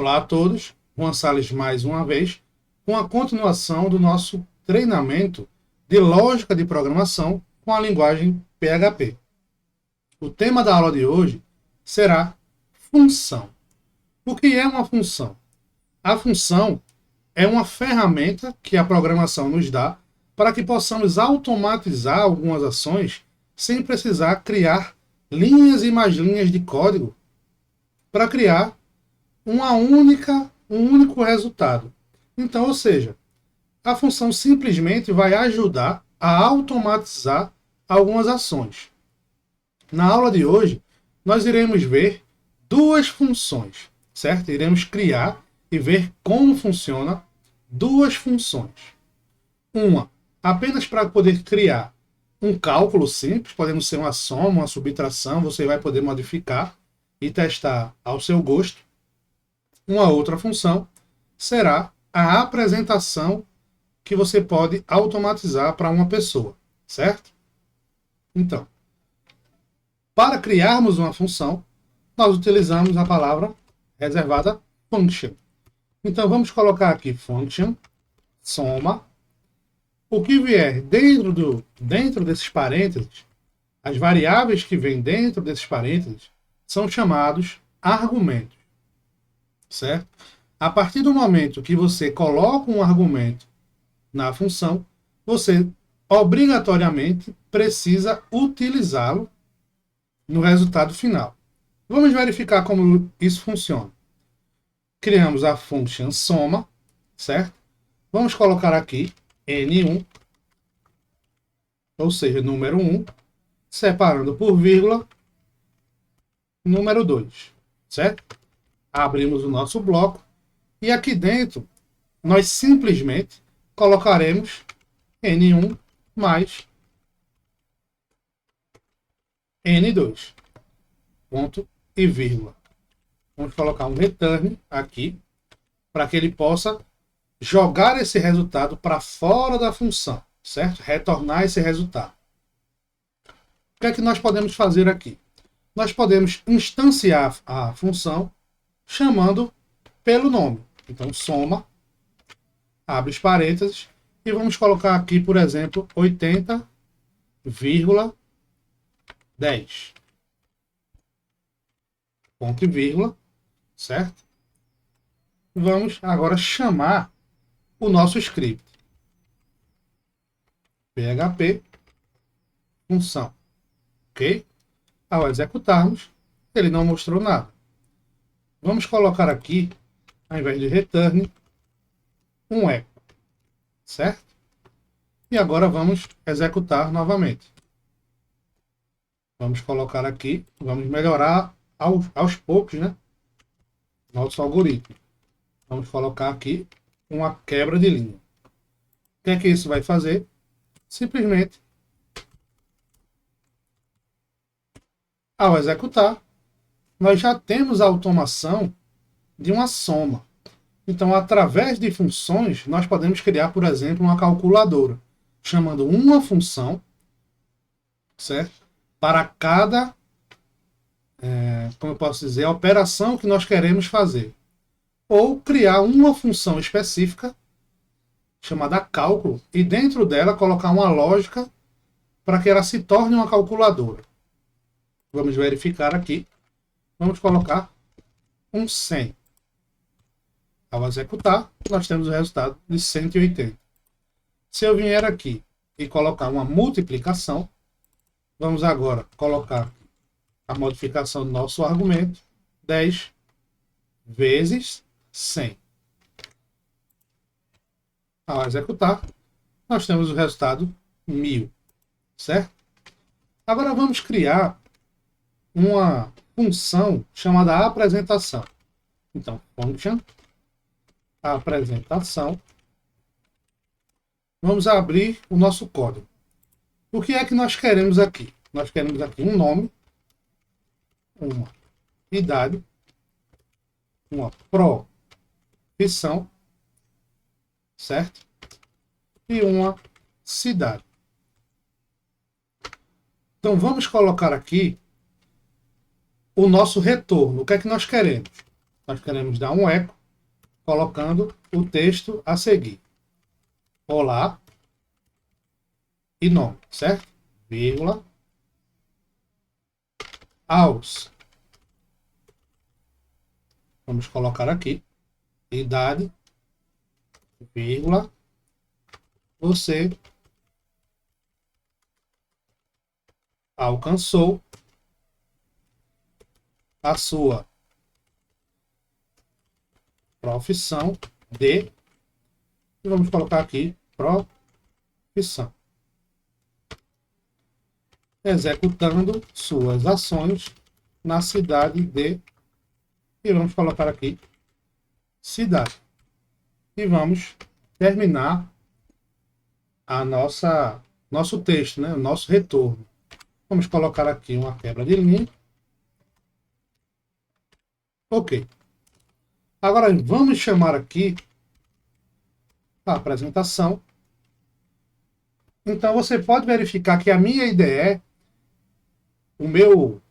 Olá a todos, Juan Sales mais uma vez, com a continuação do nosso treinamento de lógica de programação com a linguagem PHP. O tema da aula de hoje será função. O que é uma função? A função é uma ferramenta que a programação nos dá para que possamos automatizar algumas ações sem precisar criar linhas e mais linhas de código para criar um único resultado. Então, ou seja, a função simplesmente vai ajudar a automatizar algumas ações. Na aula de hoje, nós iremos ver duas funções, certo? Iremos criar e ver como funciona duas funções. Uma, apenas para poder criar um cálculo simples, podemos ser uma soma, uma subtração, você vai poder modificar e testar ao seu gosto. Uma outra função será a apresentação que você pode automatizar para uma pessoa, certo? Então, para criarmos uma função, nós utilizamos a palavra reservada function. Então, vamos colocar aqui function, soma. O que vier dentro desses parênteses, as variáveis que vêm dentro desses parênteses, são chamados argumentos. Certo? A partir do momento que você coloca um argumento na função, você obrigatoriamente precisa utilizá-lo no resultado final. Vamos verificar como isso funciona. Criamos a função soma, certo? Vamos colocar aqui n1, ou seja, número 1, separando por vírgula, número 2, certo? Abrimos o nosso bloco e aqui dentro nós simplesmente colocaremos n1 mais n2, ponto e vírgula. Vamos colocar um return aqui para que ele possa jogar esse resultado para fora da função, certo? Retornar esse resultado. O que é que nós podemos fazer aqui? Nós podemos instanciar a função chamando pelo nome. Então, soma, abre os parênteses, e vamos colocar aqui, por exemplo, 80,10. Ponto e vírgula, certo? Vamos agora chamar o nosso script. PHP, função. Ok? Ao executarmos, ele não mostrou nada. Vamos colocar aqui, ao invés de return, um echo, certo? E agora vamos executar novamente. Vamos colocar aqui, vamos melhorar aos poucos, né? Nosso algoritmo. Vamos colocar aqui uma quebra de linha. O que é que isso vai fazer? Simplesmente, ao executar, nós já temos a automação de uma soma. Então, através de funções, nós podemos criar, por exemplo, uma calculadora, chamando uma função, certo? Para cada, como eu posso dizer, operação que nós queremos fazer. Ou criar uma função específica, chamada cálculo, e dentro dela colocar uma lógica para que ela se torne uma calculadora. Vamos verificar aqui. Vamos colocar um 100. Ao executar, nós temos o resultado de 180. Se eu vier aqui e colocar uma multiplicação, vamos agora colocar a modificação do nosso argumento, 10 vezes 100. Ao executar, nós temos o resultado 1000, certo? Agora vamos criar uma função chamada apresentação. Então, function, apresentação. Vamos abrir o nosso código. O que é que nós queremos aqui? Nós queremos aqui um nome, uma idade, uma profissão, certo? E uma cidade. Então, vamos colocar aqui o nosso retorno. O que é que nós queremos? Nós queremos dar um eco, colocando o texto a seguir. Olá e nome, certo? Vírgula. Aos. Vamos colocar aqui. Idade, vírgula. Você alcançou a sua profissão de... E vamos colocar aqui profissão. Executando suas ações na cidade de... E vamos colocar aqui cidade. E vamos terminar a nosso texto, né? O nosso retorno. Vamos colocar aqui uma quebra de linha. Ok. Agora vamos chamar aqui a apresentação. Então você pode verificar que a minha IDE, o meu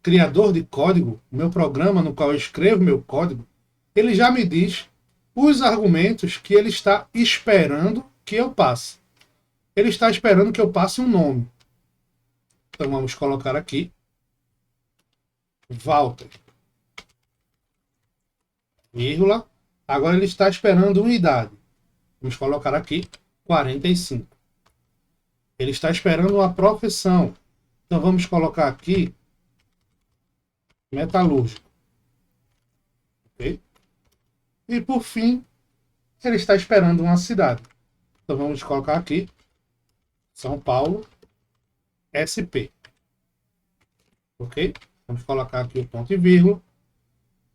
criador de código, o meu programa no qual eu escrevo meu código, ele já me diz os argumentos que ele está esperando que eu passe. Ele está esperando que eu passe um nome. Então vamos colocar aqui Walter, vírgula. Agora ele está esperando uma idade. Vamos colocar aqui 45. Ele está esperando uma profissão. Então vamos colocar aqui metalúrgico. Ok? E por fim, ele está esperando uma cidade. Então vamos colocar aqui São Paulo, SP. Ok? Vamos colocar aqui o ponto e vírgula.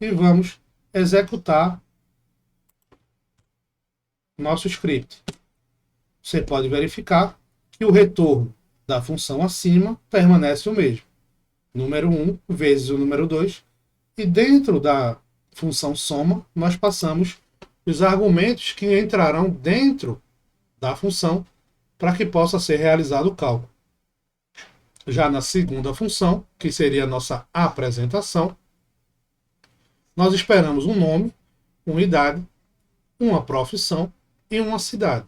E vamos executar nosso script. Você pode verificar que o retorno da função acima permanece o mesmo. Número 1 vezes o número 2. E dentro da função soma, nós passamos os argumentos que entrarão dentro da função para que possa ser realizado o cálculo. Já na segunda função, que seria a nossa apresentação, nós esperamos um nome, uma idade, uma profissão e uma cidade.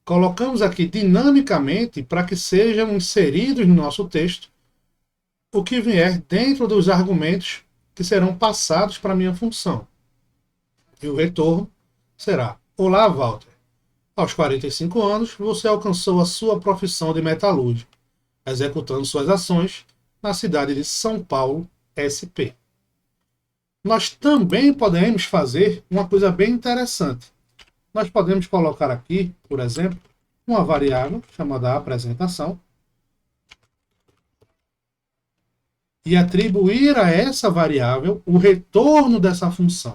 Colocamos aqui dinamicamente para que sejam inseridos no nosso texto o que vier dentro dos argumentos que serão passados para a minha função. E o retorno será: Olá, Walter. Aos 45 anos, você alcançou a sua profissão de metalúrgico, executando suas ações na cidade de São Paulo, SP. Nós também podemos fazer uma coisa bem interessante. Nós podemos colocar aqui, por exemplo, uma variável chamada apresentação e atribuir a essa variável o retorno dessa função.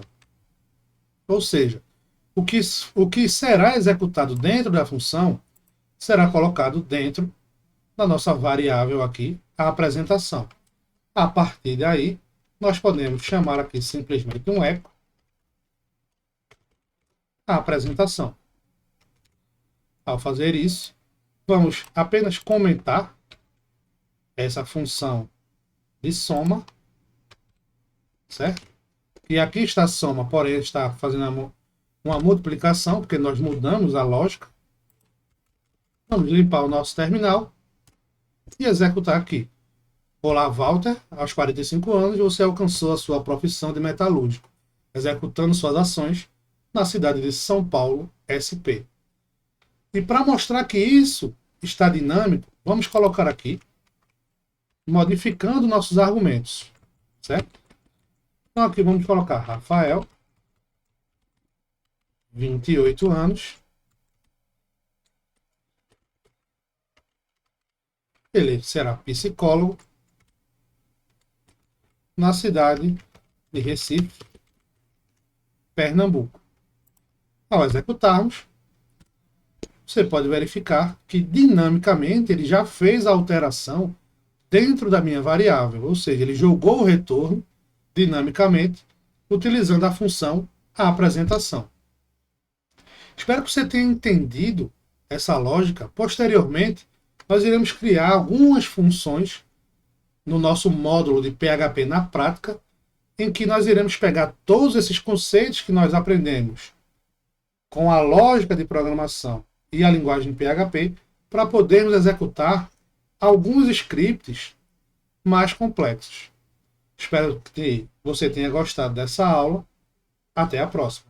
Ou seja, o que será executado dentro da função será colocado dentro da nossa variável aqui, a apresentação. A partir daí, nós podemos chamar aqui simplesmente um eco a apresentação. Ao fazer isso, vamos apenas comentar essa função de soma, certo? E aqui está a soma, porém está fazendo uma multiplicação, porque nós mudamos a lógica. Vamos limpar o nosso terminal e executar aqui. Olá, Walter, aos 45 anos você alcançou a sua profissão de metalúrgico, executando suas ações na cidade de São Paulo, SP. E para mostrar que isso está dinâmico, vamos colocar aqui, modificando nossos argumentos, certo? Então aqui vamos colocar Rafael, 28 anos. Ele será psicólogo na cidade de Recife, Pernambuco. Ao executarmos, você pode verificar que dinamicamente ele já fez a alteração dentro da minha variável, ou seja, ele jogou o retorno dinamicamente utilizando a função apresentação. Espero que você tenha entendido essa lógica. Posteriormente, nós iremos criar algumas funções no nosso módulo de PHP na prática em que nós iremos pegar todos esses conceitos que nós aprendemos com a lógica de programação e a linguagem PHP para podermos executar alguns scripts mais complexos. Espero que você tenha gostado dessa aula. Até a próxima.